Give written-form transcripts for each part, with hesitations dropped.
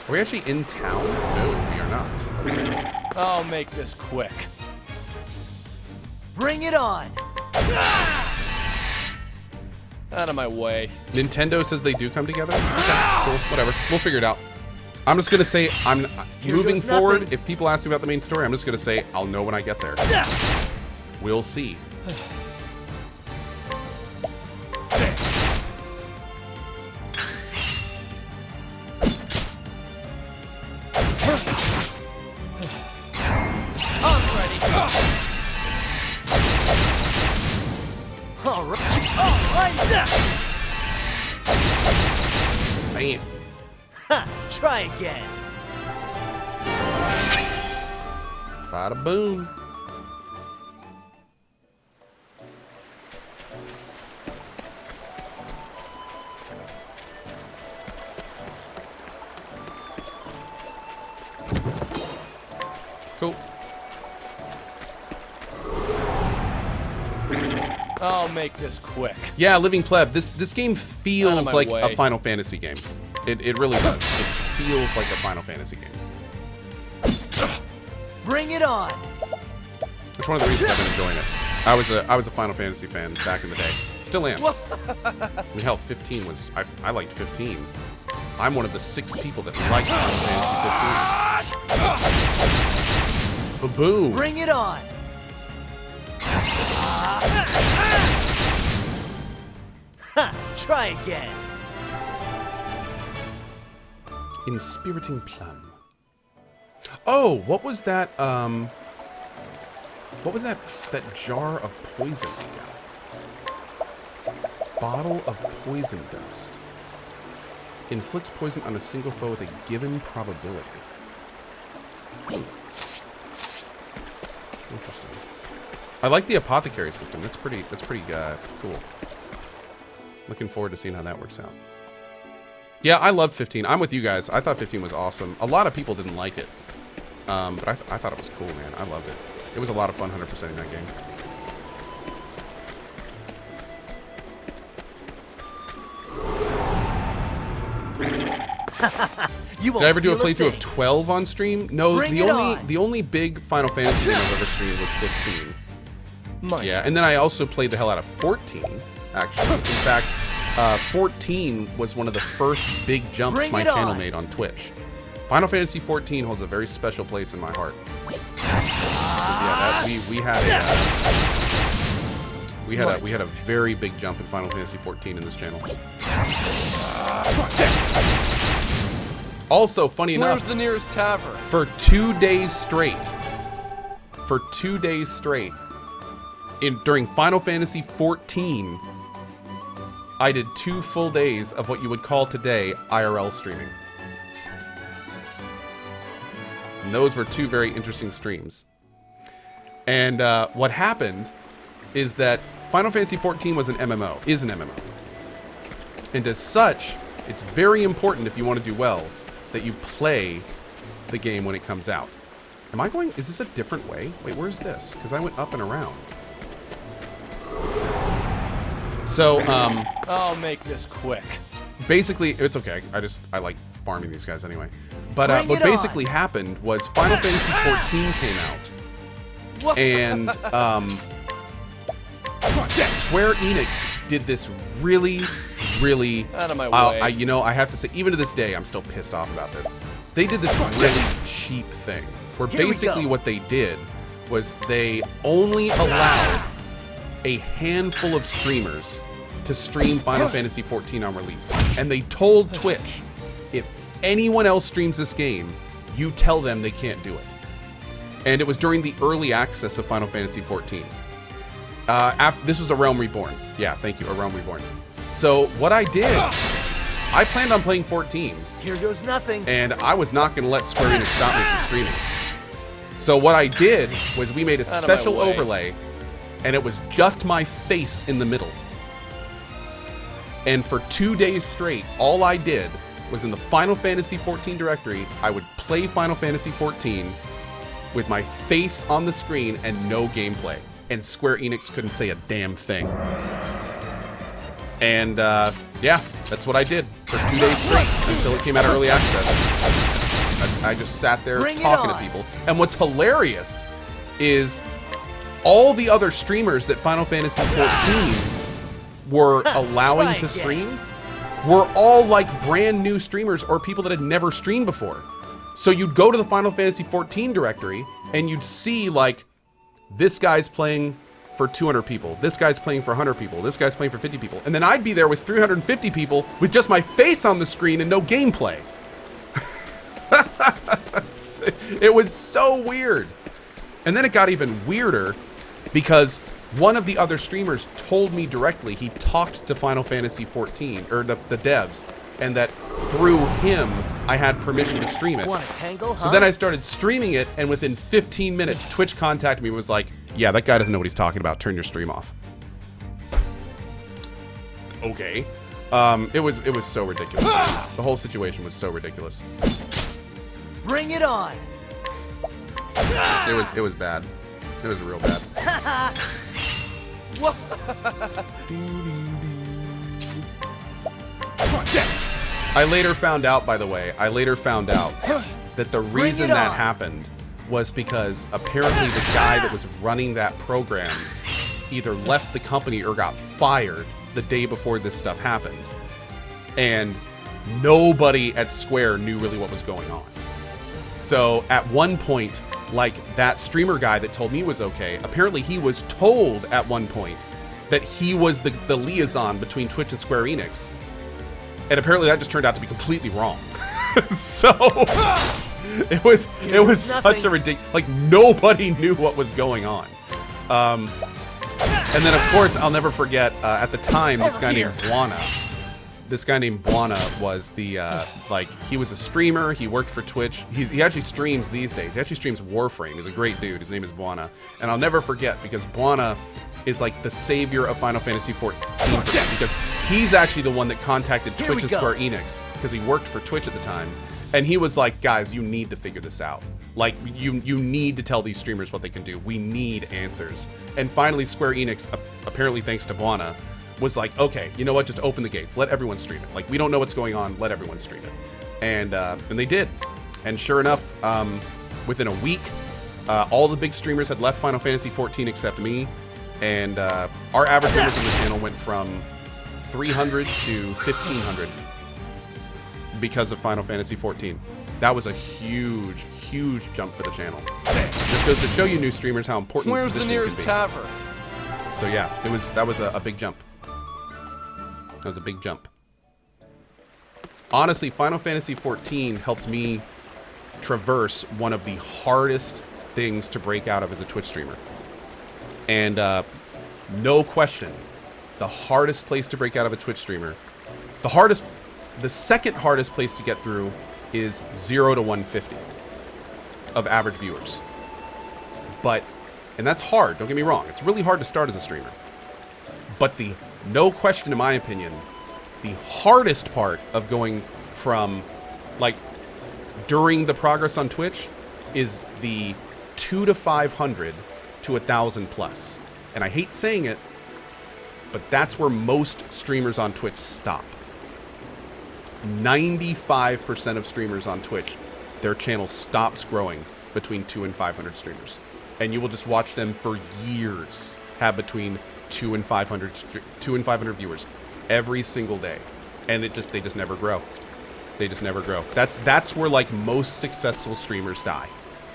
Are we actually in town? No, we are not. Okay. I'll make this quick. Bring it on! Out of my way. Nintendo says they do come together? Okay, cool, whatever. We'll figure it out. I'm just gonna say, moving forward, if people ask me about the main story, I'm just gonna say, I'll know when I get there. We'll see. Bam. Ha! Try again. Bada boom. Cool. I'll make this quick. Yeah, Living Pleb. This game feels like way. a Final Fantasy game. It really does. It feels like a Final Fantasy game. Bring it on. It's one of the reasons I've been enjoying it. I was a Final Fantasy fan back in the day. Still am. I mean, hell, 15 was... I liked 15. I'm one of the 6 people that liked Final Fantasy 15. Boom. Bring it on. Ha! Try again. Inspiriting Plum. Oh, what was that? What was that jar of poison we got? Bottle of poison dust. Inflicts poison on a single foe with a given probability. Interesting. I like the apothecary system. That's pretty cool. Looking forward to seeing how that works out. Yeah, I loved 15. I'm with you guys. I thought 15 was awesome. A lot of people didn't like it. But I thought it was cool, man. I loved it. It was a lot of fun 100%ing that game. Did I ever do a playthrough of 12 on stream? No, the only big Final Fantasy game I've ever streamed was 15. Yeah, and then I also played the hell out of 14, actually. In fact, 14 was one of the first big jumps my channel made on Twitch. Final Fantasy 14 holds a very special place in my heart. Yeah, we had a very big jump in Final Fantasy 14 in this channel. Also, funny enough, where's the nearest tavern? For 2 days straight, during Final Fantasy 14, I did 2 full days of what you would call today IRL streaming. And those were 2 very interesting streams. And what happened is that Final Fantasy 14 was an MMO, is an MMO. And as such, it's very important if you want to do well that you play the game when it comes out. Am I going, is this a different way? Wait, where's this? Because I went up and around. So, I'll make this quick. Basically, it's okay. I like farming these guys anyway. But what basically happened was Final Fantasy 14 came out. And, Square Enix did this really out of my way. I have to say, even to this day, I'm still pissed off about this. They did this really cheap thing, where basically what they did was they only allowed a handful of streamers to stream Final Fantasy 14 on release. And they told Twitch, if anyone else streams this game, you tell them they can't do it. And it was during the early access of Final Fantasy 14. This was A Realm Reborn. Yeah, thank you, A Realm Reborn. So what I did, I planned on playing 14. Here goes nothing. And I was not going to let Square Enix stop me from streaming. So what I did was we made a special overlay, and it was just my face in the middle. And for 2 days straight, all I did was in the Final Fantasy 14 directory, I would play Final Fantasy 14 with my face on the screen and no gameplay. And Square Enix couldn't say a damn thing. And yeah, that's what I did. for 2 days straight until it came out of early access. I just sat there talking to people. And what's hilarious is all the other streamers that Final Fantasy XIV were allowing to stream were all like brand new streamers or people that had never streamed before. So you'd go to the Final Fantasy XIV directory and you'd see like, this guy's playing for 200 people. This guy's playing for 100 people. This guy's playing for 50 people. And then I'd be there with 350 people with just my face on the screen and no gameplay. It was so weird. And then it got even weirder because one of the other streamers told me directly, he talked to Final Fantasy XIV, or the devs, and that through him, I had permission to stream it. Want a tangle, huh? So then I started streaming it, and within 15 minutes, Twitch contacted me and was like, yeah, that guy doesn't know what he's talking about. Turn your stream off. Okay. It was so ridiculous. The whole situation was so ridiculous. Bring it on. It was bad. It was real bad. I later found out, by the way, that the reason that happened was because apparently the guy that was running that program either left the company or got fired the day before this stuff happened. And nobody at Square knew really what was going on. So at one point, like that streamer guy that told me was okay, apparently he was told at one point that he was the liaison between Twitch and Square Enix. And apparently that just turned out to be completely wrong. So it was such a ridiculous, like nobody knew what was going on. And then of course I'll never forget at the time this guy named Buana was the like he was a streamer. He worked for Twitch. He actually streams these days. He actually streams Warframe. He's a great dude. His name is Buana, and I'll never forget because Buana is like the savior of Final Fantasy XIV because he's actually the one that contacted Twitch and Square Enix because he worked for Twitch at the time, and he was like, guys, you need to figure this out. Like you need to tell these streamers what they can do. We need answers. And finally, Square Enix, apparently thanks to Buana, was like, okay, you know what? Just open the gates. Let everyone stream it. Like we don't know what's going on. Let everyone stream it. And they did. And sure enough, within a week, all the big streamers had left Final Fantasy XIV except me. And our average numbers on the channel went from 300 to 1,500 because of Final Fantasy XIV. That was a huge, huge jump for the channel. Just goes to show you new streamers how important Where's the nearest tavern? So yeah, that was a big jump. That was a big jump. Honestly, Final Fantasy XIV helped me traverse one of the hardest things to break out of as a Twitch streamer. And no question, the hardest place to break out of a Twitch streamer, the second hardest place to get through is 0 to 150 of average viewers. And that's hard, don't get me wrong. It's really hard to start as a streamer. But no question, in my opinion, the hardest part of going from, like, during the progress on Twitch is the 2 to 500 to 1,000 plus. And I hate saying it, but that's where most streamers on Twitch stop. 95% of streamers on Twitch, their channel stops growing between 2 and 500 streamers. And you will just watch them for years have between 2 and 500 viewers every single day. And they just never grow. They just never grow. That's where like most successful streamers die,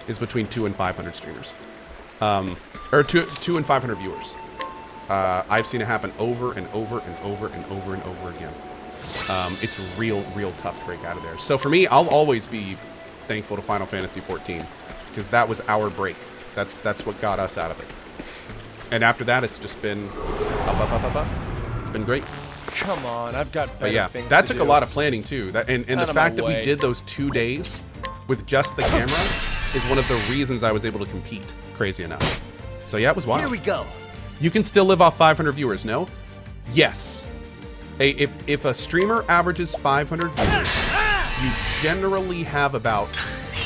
is between 2 and 500 streamers. Or 2 and 500 viewers. I've seen it happen over and over and over and over and over again. It's real tough to break out of there. So for me, I'll always be thankful to Final Fantasy XIV because that was our break. That's what got us out of it. And after that, it's just been up. It's been great. Come on, I've got better things that to took do. a lot of planning too. And the fact that we did those 2 days with just the camera is one of the reasons I was able to compete. Crazy enough. So yeah, it was wild. Here we go. You can still live off 500 viewers, no? Yes. If a streamer averages 500 viewers, you generally have about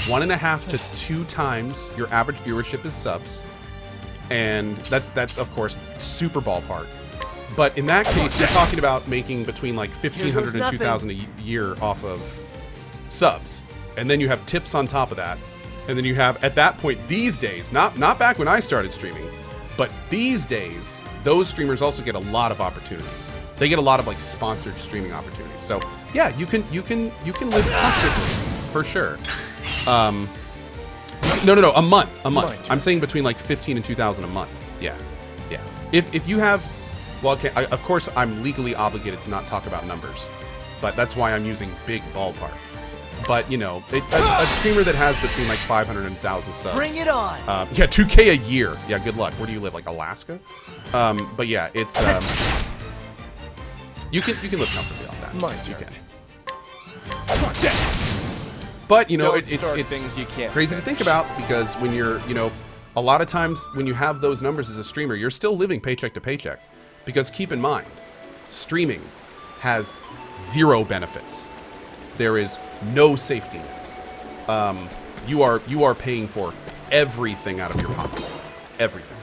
1.5 to 2 times your average viewership is subs. And that's of course super ballpark. But in that case, you're talking about making between like 1,500 and nothing. 2,000 a year off of subs. And then you have tips on top of that. And then you have, at that point, these days, not back when I started streaming, but these days, those streamers also get a lot of opportunities. They get a lot of like sponsored streaming opportunities. So yeah, you can live comfortably for sure. No, a month. I'm saying between like 15 and 2,000 a month. Yeah. If you have, well, okay, of course I'm legally obligated to not talk about numbers, but that's why I'm using big ballparks. But you know, a streamer that has between like 500 and 1,000 subs. Bring it on. Yeah, 2K a year. Yeah, good luck. Where do you live? Like Alaska? But yeah, it's you can live comfortably off that. My You turn. can. But you know, Don't start it's things you can't crazy to think about, because when you're, you know, a lot of times when you have those numbers as a streamer, you're still living paycheck to paycheck. Because keep in mind, streaming has zero benefits. There is no safety net. You are paying for everything out of your pocket, everything.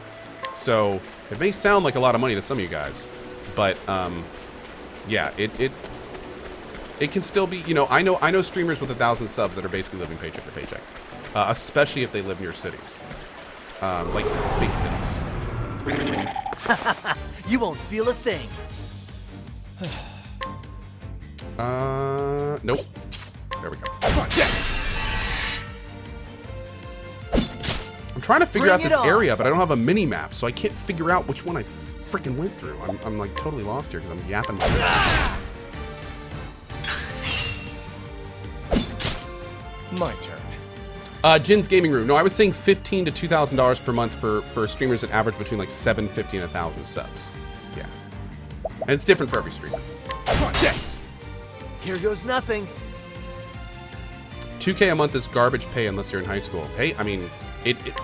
So it may sound like a lot of money to some of you guys, but yeah, it can still be. You know, I know streamers with 1,000 subs that are basically living paycheck to paycheck, especially if they live near cities, like big cities. You won't feel a thing. Nope. There we go. I'm trying to figure out Bring it this on. area, but I don't have a mini map, so I can't figure out which one I freaking went through. I'm like totally lost here because I'm yapping. My turn. Jin's Gaming Room. No, I was saying $1,500 to $2,000 per month for streamers that average between like 750 and 1,000 subs. Yeah, and it's different for every streamer. Here goes nothing. 2K a month is garbage pay unless you're in high school. Hey, I mean,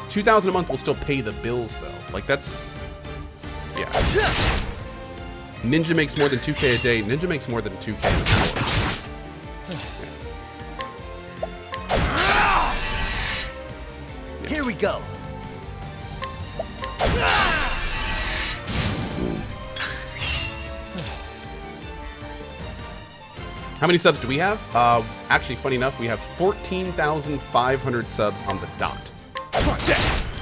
2,000 a month will still pay the bills though. Like that's, yeah. Ninja makes more than 2K a day. Ninja makes more than 2K an hour. Here we go. How many subs do we have? Actually, funny enough, we have 14,500 subs on the dot,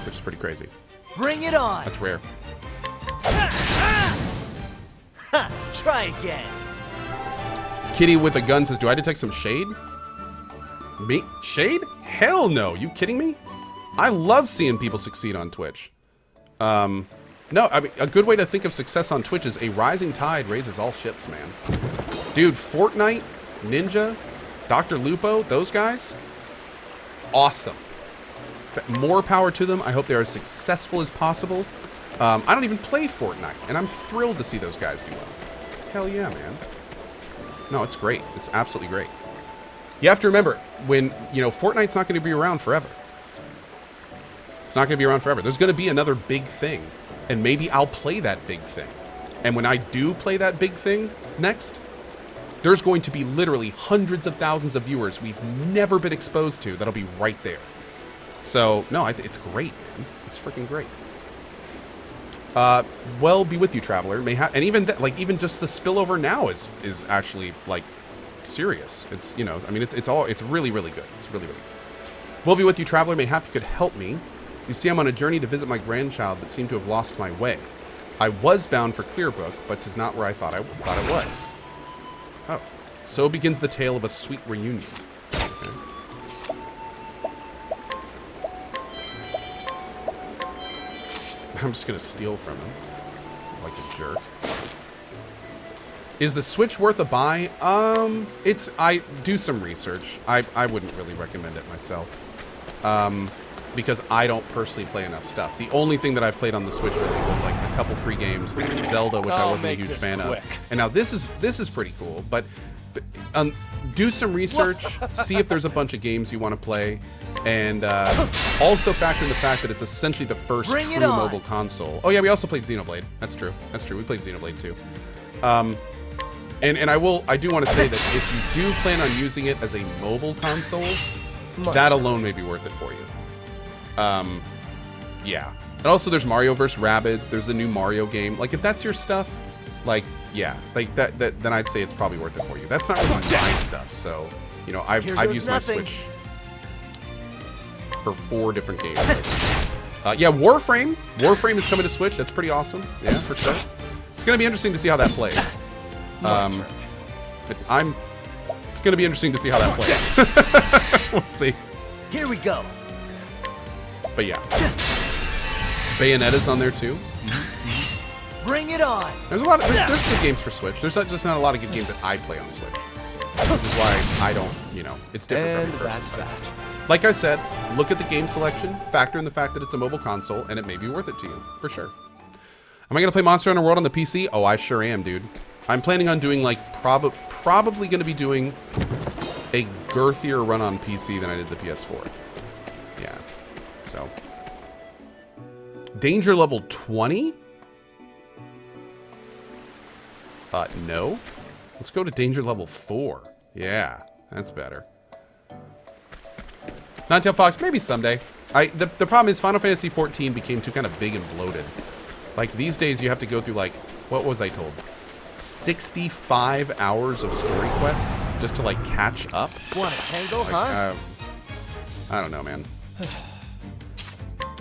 which is pretty crazy. Bring it on. That's rare. Ha, try again. Kitty with a gun says, "Do I detect some shade?" Me? Shade? Hell no! You kidding me? I love seeing people succeed on Twitch. No, I mean, a good way to think of success on Twitch is a rising tide raises all ships, man. Dude, Fortnite, Ninja, Dr. Lupo, those guys, awesome. More power to them. I hope they are as successful as possible. I don't even play Fortnite, and I'm thrilled to see those guys do well. Hell yeah, man. No, it's great. It's absolutely great. You have to remember, when, you know, Fortnite's not going to be around forever. It's not going to be around forever. There's going to be another big thing, and maybe I'll play that big thing. And when I do play that big thing next, there's going to be literally hundreds of thousands of viewers we've never been exposed to that'll be right there. So, no, it's great, man. It's freaking great. Well, be with you, Traveler. And even even just the spillover now is actually like serious. It's, you know, I mean, it's really, really good. It's really, really good. Well, be with you, Traveler. Mayhap you could help me. You see, I'm on a journey to visit my grandchild, but seem to have lost my way. I was bound for Clearbrook, but 'tis not where I thought it was. Oh, so begins the tale of a sweet reunion. Okay. I'm just gonna steal from him, like a jerk. Is the Switch worth a buy? I do some research. I wouldn't really recommend it myself. Because I don't personally play enough stuff. The only thing that I've played on the Switch really was like a couple free games, Zelda, which I wasn't a huge fan of. And now this is pretty cool, but do some research, see if there's a bunch of games you want to play, and also factor in the fact that it's essentially the first true mobile console. Oh yeah, we also played Xenoblade. That's true. That's true. We played Xenoblade too. And I do want to say that if you do plan on using it as a mobile console, that alone may be worth it for you. Yeah. And also there's Mario vs. Rabbids. There's a new Mario game. Like, if that's your stuff, like, yeah, like that then I'd say it's probably worth it for you. That's not really my stuff, so, you know, I've used my Switch for 4 different games. Yeah, Warframe is coming to Switch. That's pretty awesome. Yeah, for sure. It's going to be interesting to see how that plays. It's going to be interesting to see how that plays. We'll see. Here we go. But yeah. Bayonetta's on there too. Bring it on. There's good games for Switch. There's just not a lot of good games that I play on Switch. Which is why I don't, you know, it's different for every person. That's that. Like I said, look at the game selection, factor in the fact that it's a mobile console, and it may be worth it to you, for sure. Am I going to play Monster Hunter World on the PC? Oh, I sure am, dude. I'm planning on doing, like, probably going to be doing a girthier run on PC than I did the PS4. Yeah, so. Danger level 20? No. Let's go to danger level 4. Yeah, that's better. Ninetale Fox, maybe someday. The problem is Final Fantasy XIV became too kind of big and bloated. Like, these days you have to go through, like, what was I told? 65 hours of story quests just to, like, catch up. Want a tangle, Like, huh? I don't know, man.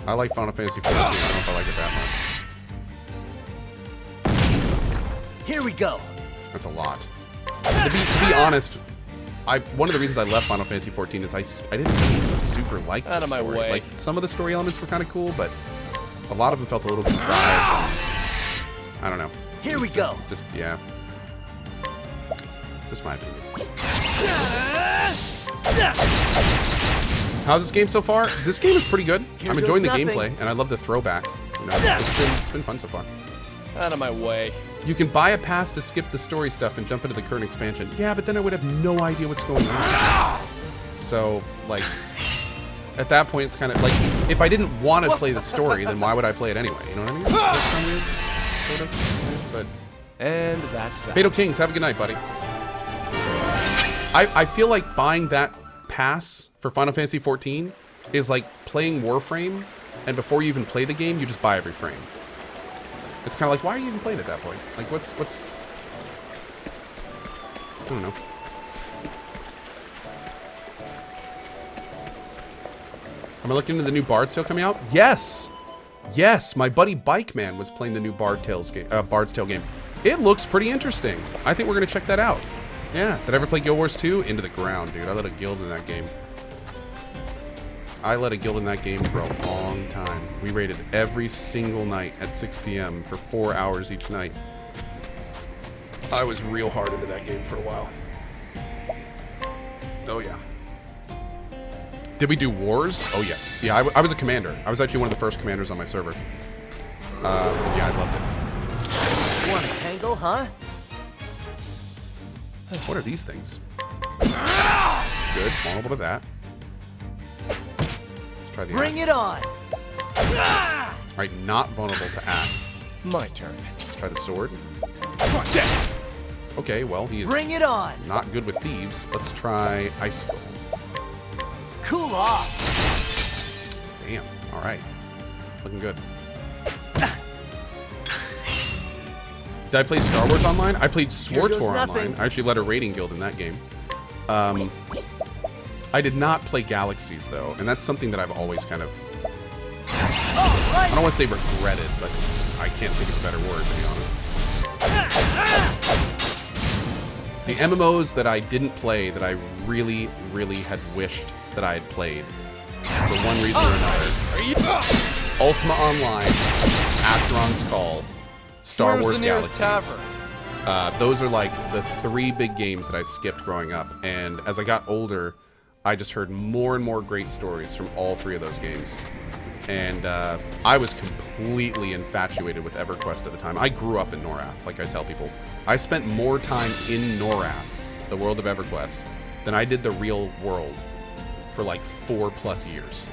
I like Final Fantasy XIV. I don't know if I like it that much. Here we go. That's a lot. To be honest, one of the reasons I left Final Fantasy XIV is I didn't really super like the Out of my story. way. Like, some of the story elements were kind of cool, but a lot of them felt a little contrived. I don't know. Here we go. Just, yeah. Just my opinion. How's this game so far? This game is pretty good. Here I'm enjoying the goes nothing. gameplay, and I love the throwback. You know, it's been fun so far. Out of my way. You can buy a pass to skip the story stuff and jump into the current expansion. Yeah, but then I would have no idea what's going on. So, like, at that point, it's kind of like, if I didn't want to play the story, then why would I play it anyway? You know what I mean? Does that sound weird? Sort of. And that's that. But Fatal Kings, have a good night, buddy. I feel like buying that pass for Final Fantasy XIV is like playing Warframe, and before you even play the game, you just buy every frame. It's kind of like, why are you even playing at that point? Like, what's... I don't know. Am I looking into the new Bard's Tale coming out? Yes! Yes! My buddy Bike Man was playing the new Bard's Tale game. It looks pretty interesting. I think we're going to check that out. Yeah. Did I ever play Guild Wars 2? Into the ground, dude. I led a guild in that game. I led a guild in that game for a long time. We raided every single night at 6 p.m. for 4 hours each night. I was real hard into that game for a while. Oh, yeah. Did we do wars? Oh, yes. Yeah, I was a commander. I was actually one of the first commanders on my server. Yeah, I loved it. Want a tangle, huh? What are these things? Good. Vulnerable to that. Let's try the Bring axe. it on. Alright, not vulnerable to axe. My turn. Let's try the sword. Okay, well, he is Bring it on. not good with thieves. Let's try icicle. Cool off. Damn. Alright. Looking good. Did I play Star Wars Online? I played Here goes SWTOR nothing. Online. I actually led a raiding guild in that game. I did not play Galaxies, though, and that's something that I've always kind of... I don't want to say regretted, but I can't think of a better word, to be honest. The MMOs that I didn't play that I really, really had wished that I had played, for one reason or another. Ultima Online, Acheron's Call, Star Where's Wars the nearest Galaxies. tavern? Those are like the 3 big games that I skipped growing up, and as I got older, I just heard more and more great stories from all 3 of those games. And I was completely infatuated with EverQuest at the time. I grew up in Norath, like I tell people. I spent more time in Norath, the world of EverQuest, than I did the real world for like 4+ years.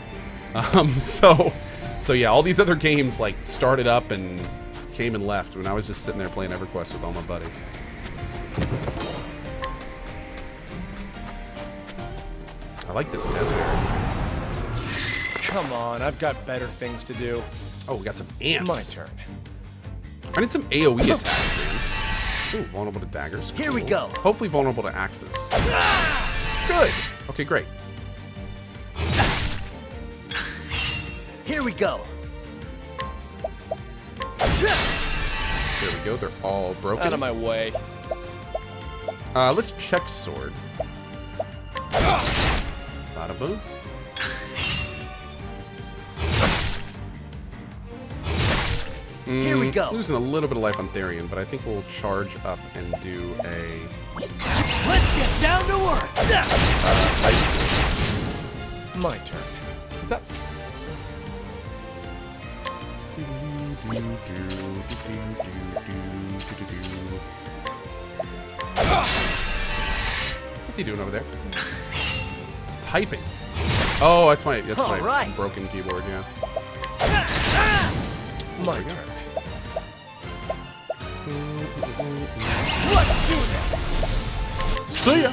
So yeah, all these other games like started up and came and left when I was just sitting there playing EverQuest with all my buddies. I like this desert area. Come on, I've got better things to do. Oh, we got some ants. My turn. I need some AoE attacks, man. Ooh, vulnerable to daggers. Here we Cool. go. Hopefully vulnerable to axes. Good. Okay, great. Here we go. There we go. They're all broken. Out of my way. Let's check sword. Bada boom. Here we go. Losing a little bit of life on Therian, but I think we'll charge up and do a Let's get down to work. ice. My turn. What's up? What's he doing over there? Typing. Oh, that's my All right. broken keyboard. Yeah. My turn. Let's do this. See ya.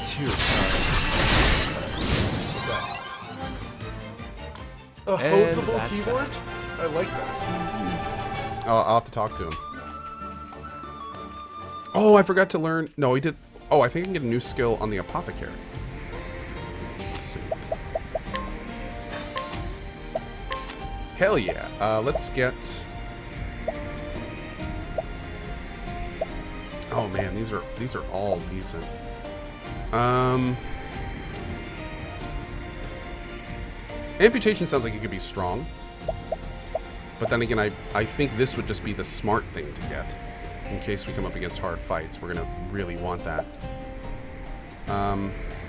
A And hoseable that's keyboard? I like that. I'll have to talk to him. Oh, I forgot to learn. No, he did. Oh, I think I can get a new skill on the apothecary. Let's see. Hell yeah. Let's get... Oh man, these are all decent. Amputation sounds like it could be strong. But then again, I think this would just be the smart thing to get. In case we come up against hard fights. We're going to really want that.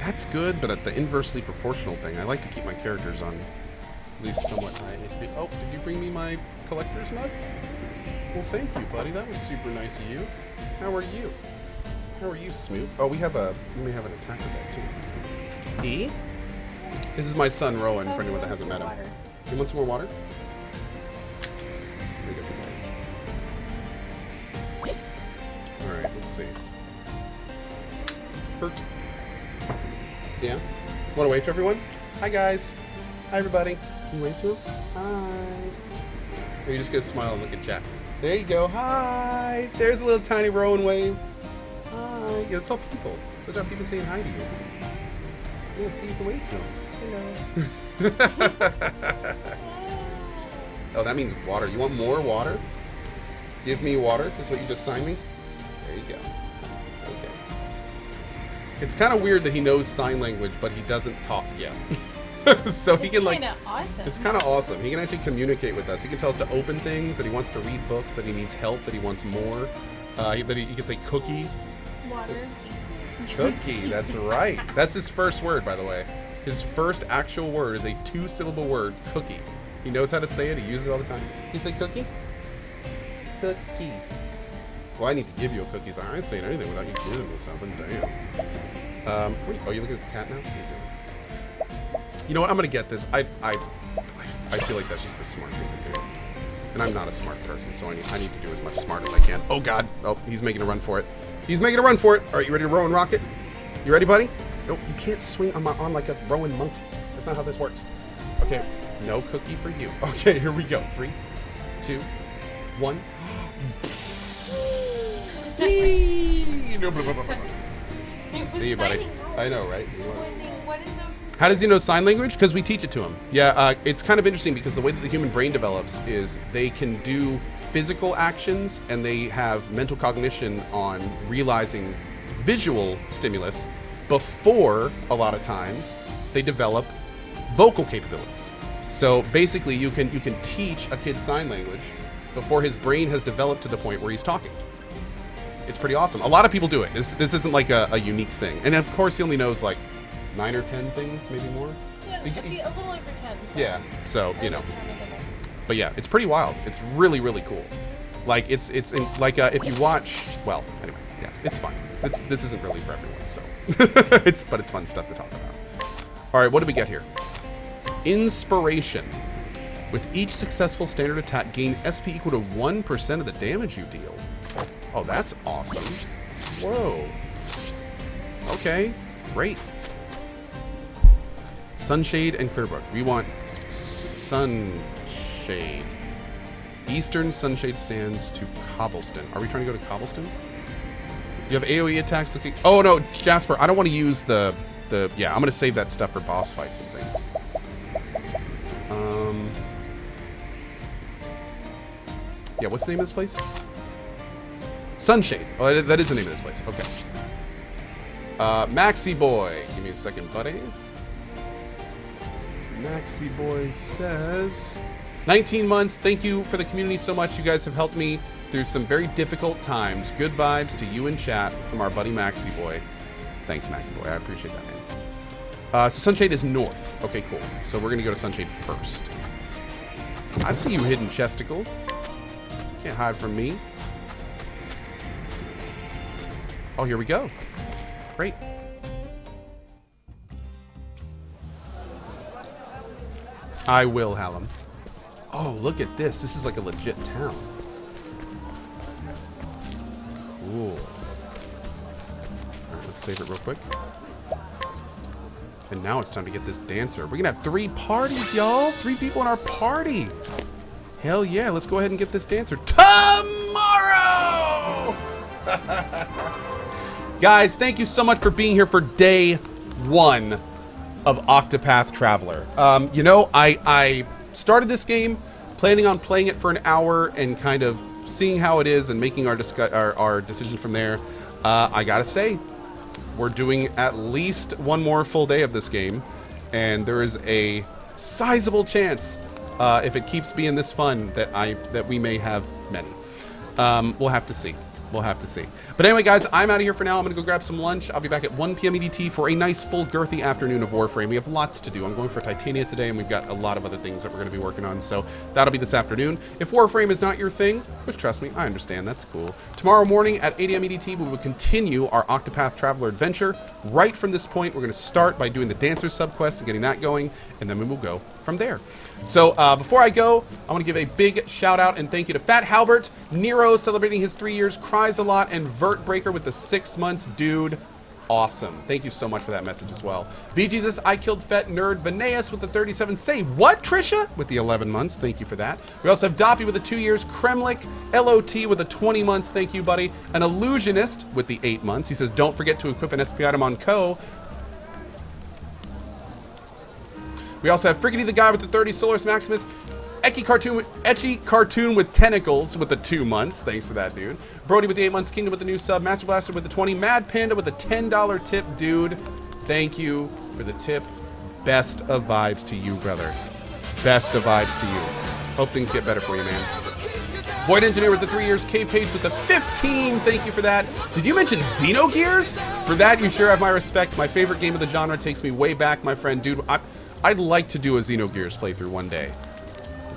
That's good, but at the inversely proportional thing, I like to keep my characters on at least somewhat high HP. Oh, did you bring me my collector's mug? Well, thank you, buddy. That was super nice of you. How are you? How are you, Smoot? Oh, we may have an attacker deck, too. E? This is my son, Rowan, for anyone that hasn't met him. You want some more water? Here you go. Alright, let's see. Hurt. Yeah? Want to wave to everyone? Hi, guys. Hi, everybody. Can you wave to them? Hi. Or you just gonna smile and look at chat? There you go. Hi. There's a little tiny Rowan wave. Hi. Yeah, it's all people. Those are people saying hi to you. Yeah, see, you can wave to them. Hello. Oh, that means water. You want more water? Give me water. Is what you just signed me? There you go. Okay. It's kind of weird that he knows sign language, but he doesn't talk yet. So he can, like... Awesome. It's kind of awesome. He can actually communicate with us. He can tell us to open things, that he wants to read books, that he needs help, that he wants more. That he can say cookie. Water. Cookie, that's right. That's his first word, by the way. His first actual word is a 2-syllable word, cookie. He knows how to say it. He uses it all the time. You say cookie? Cookie. Well, I need to give you a cookie. So I ain't saying anything without you giving me something. Damn. Oh, you're looking at the cat now? What are you doing? You know what? I'm gonna get this. I feel like that's just the smart thing to do. And I'm not a smart person, so I need to do as much smart as I can. Oh God! Oh, he's making a run for it. He's making a run for it. All right, you ready to row and rocket? You ready, buddy? Nope, you can't swing on my arm like a rowing monkey. That's not how this works. Okay, no cookie for you. Okay, here we go. 3, 2, 1. See you, buddy. I know, right? How does he know sign language? Because we teach it to him. Yeah, it's kind of interesting because the way that the human brain develops is they can do physical actions and they have mental cognition on realizing visual stimulus before, a lot of times, they develop vocal capabilities. So basically you can teach a kid sign language before his brain has developed to the point where he's talking. It's pretty awesome. A lot of people do it. This isn't like a unique thing. And of course he only knows like 9 or 10 things, maybe more. Yeah, a little over 10. Yeah, so, you know. But yeah, it's pretty wild. It's really, really cool. Like, it's like, if you watch, well, anyway, yeah, it's fun. This isn't really for everyone, so. But it's fun stuff to talk about. All right, what do we get here? Inspiration. With each successful standard attack, gain SP equal to 1% of the damage you deal. Oh, that's awesome. Whoa. Okay, great. Sunshade and Clearbrook. We want Sunshade. Eastern Sunshade Sands to Cobblestone. Are we trying to go to Cobblestone? You have AoE attacks looking... Oh, no, Jasper, I don't want to use the... Yeah, I'm going to save that stuff for boss fights and things. Yeah, what's the name of this place? Sunshade. Oh, that is the name of this place. Okay. Maxi Boy. Give me a second, buddy. Maxi Boy says... 19 months. Thank you for the community so much. You guys have helped me through some very difficult times. Good vibes to you in chat from our buddy Maxi Boy. Thanks, Maxi Boy. I appreciate that, man. So Sunshade is north. Okay, cool. So we're going to go to Sunshade first. I see you, hidden chesticle. Can't hide from me. Oh, here we go. Great. I will, Hallam. Oh, look at this. This is like a legit town. Cool. All right, let's save it real quick. And now it's time to get this dancer. We're going to have 3 parties, y'all. 3 people in our party. Hell yeah. Let's go ahead and get this dancer tomorrow. Guys, thank you so much for being here for day 1 of Octopath Traveler. You know, I started this game planning on playing it for an hour and kind of seeing how it is and making our decisions from there. I gotta say, we're doing at least 1 more full day of this game, and there is a sizable chance, if it keeps being this fun, that we may have many. We'll have to see. We'll have to see. But anyway, guys, I'm out of here for now. I'm going to go grab some lunch. I'll be back at 1 p.m. EDT for a nice, full, girthy afternoon of Warframe. We have lots to do. I'm going for Titania today, and we've got a lot of other things that we're going to be working on. So that'll be this afternoon. If Warframe is not your thing, which, trust me, I understand. That's cool. Tomorrow morning at 8 a.m. EDT, we will continue our Octopath Traveler adventure. Right from this point, we're going to start by doing the Dancer subquest and getting that going, and then we will go from there. So before I go, I want to give a big shout out and thank you to Fat Halbert, Nero celebrating his 3 years, Cries a Lot, and Vert Breaker with the 6 months. Dude, awesome. Thank you so much for that message as well. VJesus, I Killed Fet Nerd, Vineas with the 37. Say what, Trisha? With the 11 months. Thank you for that. We also have Doppy with the 2 years, Kremlik, LOT with the 20 months. Thank you, buddy. An Illusionist with the 8 months. He says, don't forget to equip an SP item on Co. We also have Friggity the Guy with the 30, Solaris Maximus, Etchy Cartoon with Tentacles with the 2 months. Thanks for that, dude. Brody with the 8 months, Kingdom with the new sub, Master Blaster with the 20, Mad Panda with the $10 tip, dude. Thank you for the tip. Best of vibes to you, brother. Best of vibes to you. Hope things get better for you, man. Void Engineer with the 3 years, Cave Page with the 15. Thank you for that. Did you mention Xenogears? For that, you sure have my respect. My favorite game of the genre takes me way back, my friend. Dude, I'd like to do a Xenogears playthrough one day.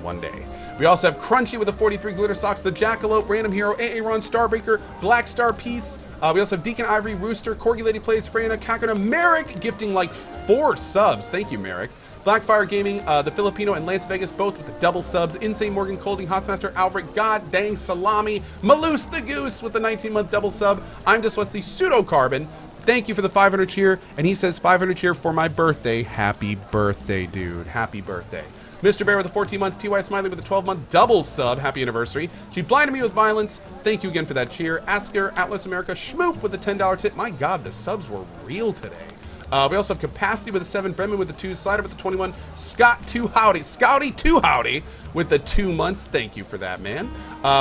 One day. We also have Crunchy with the 43 Glitter Socks, the Jackalope, Random Hero, Aaron, Starbreaker, Black Star Piece. We also have Deacon Ivory, Rooster, Corgi Lady Plays, Freyna, Kakuna, Merrick gifting like 4 subs. Thank you, Merrick. Blackfire Gaming, the Filipino, and Lance Vegas both with the double subs. Insane Morgan, Colding, Hotsmaster, Albrecht, God Dang Salami, Maloose the Goose with the 19-month double sub. I'm just Wesley, Pseudo Carbon. Thank you for the 500 cheer, and he says 500 cheer for my birthday. Happy birthday, dude. Happy birthday. Mr. Bear with the 14 months, T.Y. Smiley with the 12-month double sub. Happy anniversary. She blinded me with violence. Thank you again for that cheer. Asker, Atlas America, Schmoop with the $10 tip. My God, the subs were real today. We also have Capacity with the 7, Bremen with the 2, Slider with the 21, Scouty 2 Howdy with the 2 months. Thank you for that, man.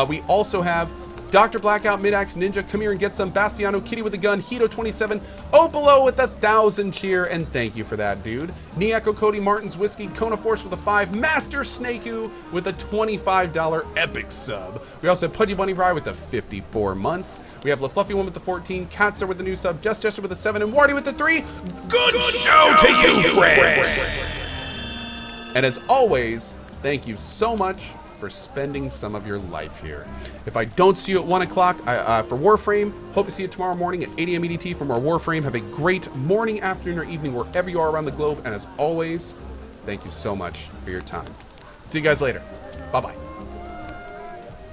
We also have Dr. Blackout, Midax, Ninja, Come Here and Get Some, Bastiano, Kitty with the Gun, Hito 27, Opalo with the 1,000 cheer, and thank you for that, dude. Nieko, Cody, Martin's Whiskey, Kona Force with a 5, Master Snakeu with a $25 epic sub. We also have Pudgy Bunny Bride with the 54 months. We have La Fluffy One with the 14, Katzer with the new sub, Just Jester with the 7, and Wardy with the 3. Good show to you, friends! And as always, thank you so much for spending some of your life here. If I don't see you at 1 o'clock for Warframe, hope to see you tomorrow morning at 8 a.m. EDT for more Warframe. Have a great morning, afternoon, or evening wherever you are around the globe. And as always, thank you so much for your time. See you guys later. Bye-bye.